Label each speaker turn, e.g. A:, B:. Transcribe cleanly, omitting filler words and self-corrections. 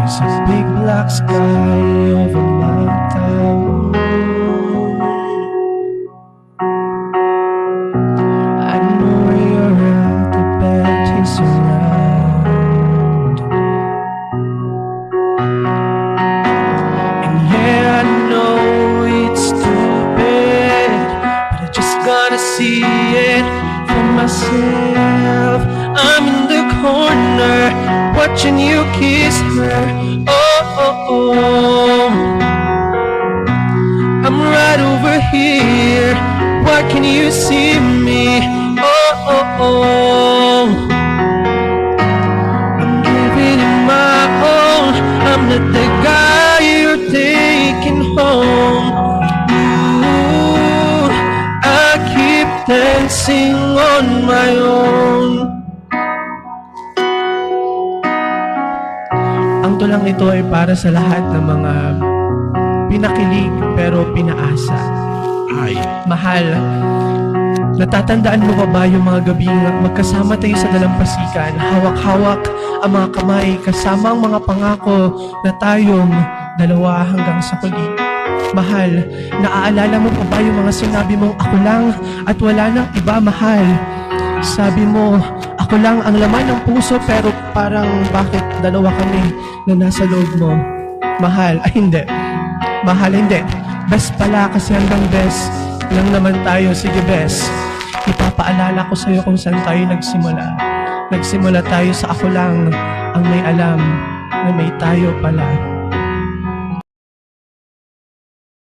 A: There's a big black sky over my town. I know where you're at, the bed is around. And yeah, I know it's stupid, but I just gotta see it for myself. I'm in the corner, watching you kiss her. Oh, oh, oh. I'm right over here. Why can't you see me? Oh, oh, oh. I'm giving you my all. I'm not the guy you're taking home. Ooh, I keep dancing on my own. Ang tulang ito ay para sa lahat ng mga pinakilig pero pinaasa. Ay, mahal, natatandaan mo pa ba yung mga gabing magkasama tayo sa dalampasigan, hawak-hawak ang mga kamay kasama ang mga pangako na tayong dalawa hanggang sa huli? Mahal, naaalala mo pa ba yung mga sinabi mong ako lang at wala nang iba, mahal? Sabi mo, ako lang ang laman ng puso pero parang bakit dalawa kami na nasa loob mo? Mahal, ay hindi. Mahal, hindi. Best pala kasi hanggang best lang naman tayo. Sige, best. Ipapaalala ko sa'yo kung saan tayo nagsimula. Nagsimula tayo sa ako lang ang may alam na may tayo pala.